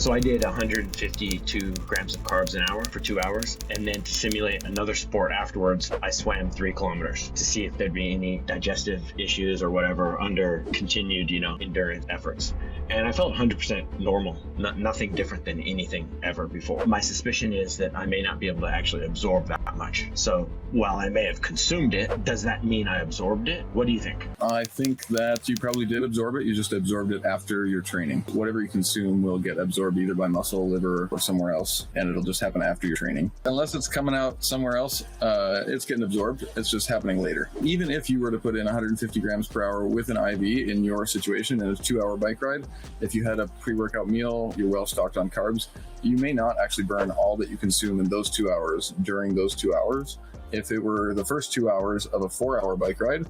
So I did 152 grams of carbs an hour for 2 hours. And then to simulate another sport afterwards, I swam 3 kilometers to see if there'd be any digestive issues or whatever under continued, endurance efforts. And I felt 100% normal, nothing different than anything ever before. My suspicion is that I may not be able to actually absorb that much. So while I may have consumed it, does that mean I absorbed it? What do you think? I think that you probably did absorb it. You just absorbed it after your training. Whatever you consume will get absorbed either by muscle, liver, or somewhere else, and it'll just happen after your training. Unless it's coming out somewhere else, it's getting absorbed. It's just happening later. Even if you were to put in 150 grams per hour with an IV in your situation in a 2-hour bike ride, if you had a pre-workout meal, you're well stocked on carbs, you may not actually burn all that you consume in those 2 hours during those 2 hours. If it were the first 2 hours of a 4-hour bike ride,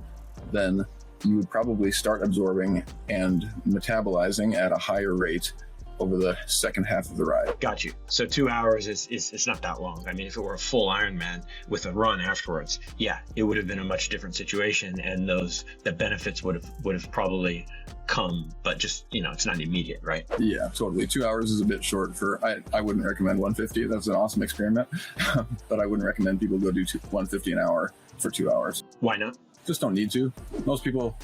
then you would probably start absorbing and metabolizing at a higher rate over the second half of the ride. Got you. So 2 hours is not that long. I mean, if it were a full Ironman with a run afterwards, yeah, it would have been a much different situation, and the benefits would have probably come, but just, it's not immediate, right? Yeah, totally. 2 hours is a bit short I wouldn't recommend 150. That's an awesome experiment, but I wouldn't recommend people go do 150 an hour for 2 hours. Why not? Just don't need to. Most people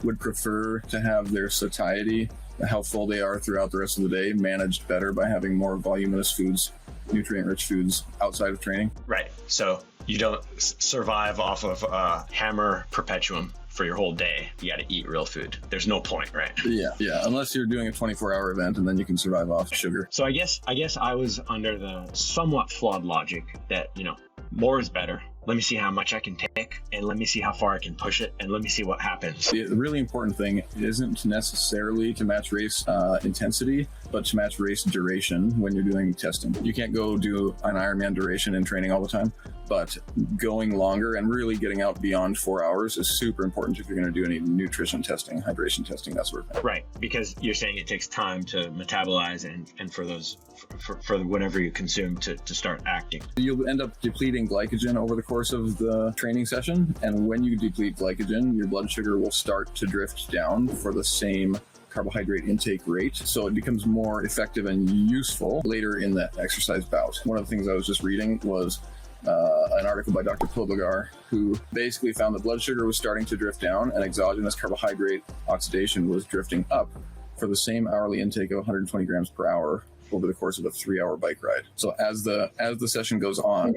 would prefer to have their satiety, how full they are throughout the rest of the day, managed better by having more voluminous foods, nutrient-rich foods outside of training. Right. So you don't survive off of hammer perpetuum for your whole day. You got to eat real food. There's no point, right? Yeah. Unless you're doing a 24-hour event, and then you can survive off sugar. So I guess I was under the somewhat flawed logic that, more is better. Let me see how much I can take, and let me see how far I can push it, and let me see what happens. The really important thing isn't necessarily to match race intensity, but to match race duration when you're doing testing. You can't go do an Ironman duration in training all the time, but going longer and really getting out beyond 4 hours is super important if you're going to do any nutrition testing, hydration testing, that sort of thing. Right, because you're saying it takes time to metabolize and for those for whatever you consume to start acting. You'll end up depleting glycogen over the course of the training session, and when you deplete glycogen, your blood sugar will start to drift down for the same carbohydrate intake rate, so it becomes more effective and useful later in the exercise bout. One of the things I was just reading was an article by Dr. Podlegar, who basically found that blood sugar was starting to drift down and exogenous carbohydrate oxidation was drifting up for the same hourly intake of 120 grams per hour over the course of a 3-hour bike ride. So as the session goes on,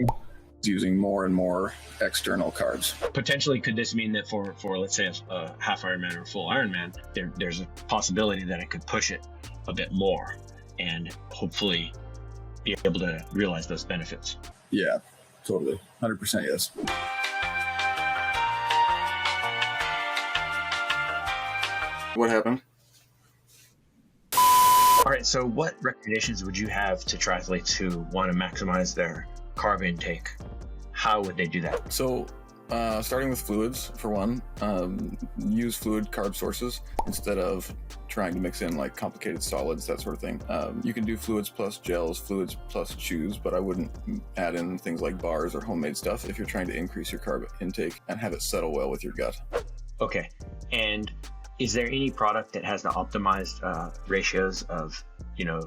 using more and more external carbs. Potentially, could this mean that for let's say a half Ironman or full Ironman, there's a possibility that I could push it a bit more and hopefully be able to realize those benefits? Yeah, totally. 100% yes. What happened? All right, so what recommendations would you have to triathletes who want to maximize their carb intake? How would they do that? So starting with fluids, for one, use fluid carb sources instead of trying to mix in like complicated solids, that sort of thing. You can do fluids plus gels, fluids plus chews, but I wouldn't add in things like bars or homemade stuff if you're trying to increase your carb intake and have it settle well with your gut. Okay, and is there any product that has the optimized ratios of,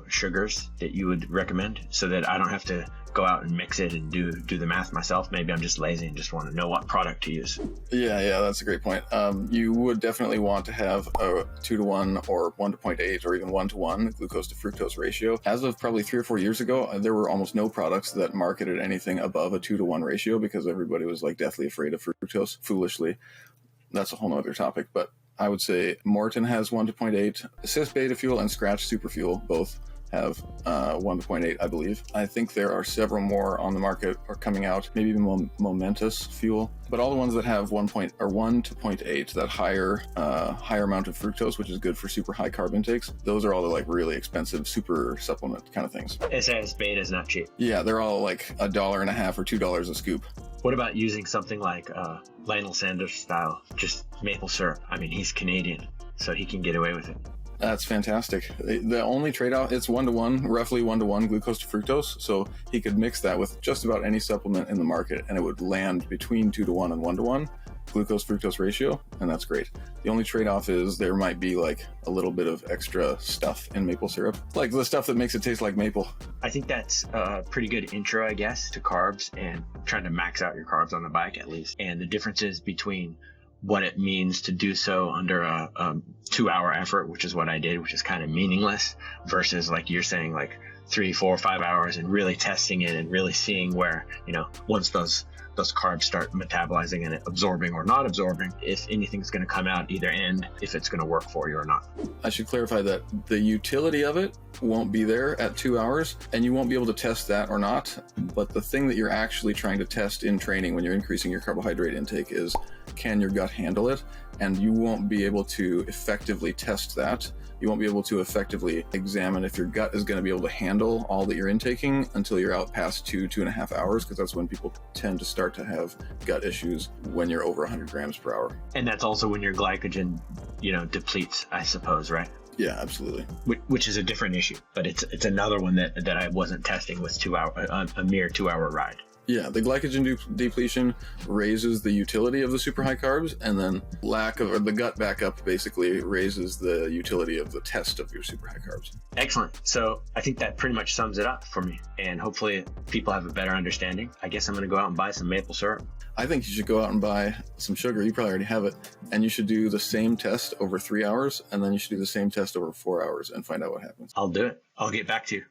sugars that you would recommend so that I don't have to go out and mix it and do the math myself? Maybe I'm just lazy and just want to know what product to use. Yeah, that's a great point. You would definitely want to have a 2-to-1 or 1-to-0.8 or even 1-to-1 glucose to fructose ratio. As of probably 3 or 4 years ago, there were almost no products that marketed anything above a 2-to-1 ratio because everybody was like deathly afraid of fructose, foolishly. That's a whole nother topic, but I would say Morton has 1-to-0.8. SiS Beta Fuel and Scratch Super Fuel both have 1-to-0.8, I believe. I think there are several more on the market or coming out, maybe even Momentous Fuel. But all the ones that have 1-to-0.8, that higher amount of fructose, which is good for super high carb intakes, those are all the like really expensive super supplement kind of things. SiS Beta is not cheap. Yeah, they're all like $1.50 or $2 a scoop. What about using something like Lionel Sanders style, just maple syrup? I mean, he's Canadian, so he can get away with it. That's fantastic. The only trade-off, it's 1-to-1, roughly 1-to-1 glucose to fructose. So he could mix that with just about any supplement in the market and it would land between 2-to-1 and 1-to-1. glucose fructose ratio, and that's great. The only trade-off is there might be like a little bit of extra stuff in maple syrup, like the stuff that makes it taste like maple. I think that's a pretty good intro, I guess, to carbs and trying to max out your carbs on the bike at least, and the differences between what it means to do so under a 2-hour effort, which is what I did, which is kind of meaningless, versus like you're saying, like 3, 4, 5 hours and really testing it and really seeing where, once those carbs start metabolizing and absorbing or not absorbing, if anything's going to come out either end, if it's going to work for you or not. I should clarify that the utility of it won't be there at 2 hours, and you won't be able to test that or not. But the thing that you're actually trying to test in training when you're increasing your carbohydrate intake is, can your gut handle it? And you won't be able to effectively test that. You won't be able to effectively examine if your gut is going to be able to handle all that you're intaking until you're out past 2.5 hours, because that's when people tend to start to have gut issues, when you're over 100 grams per hour. And that's also when your glycogen, depletes, I suppose, right? Yeah, absolutely. Which is a different issue, but it's another one that I wasn't testing with a mere 2-hour ride. Yeah, the glycogen depletion raises the utility of the super high carbs, and then the gut backup basically raises the utility of the test of your super high carbs. Excellent. So I think that pretty much sums it up for me, and hopefully people have a better understanding. I guess I'm going to go out and buy some maple syrup. I think you should go out and buy some sugar. You probably already have it, and you should do the same test over 3 hours, and then you should do the same test over 4 hours and find out what happens. I'll do it. I'll get back to you.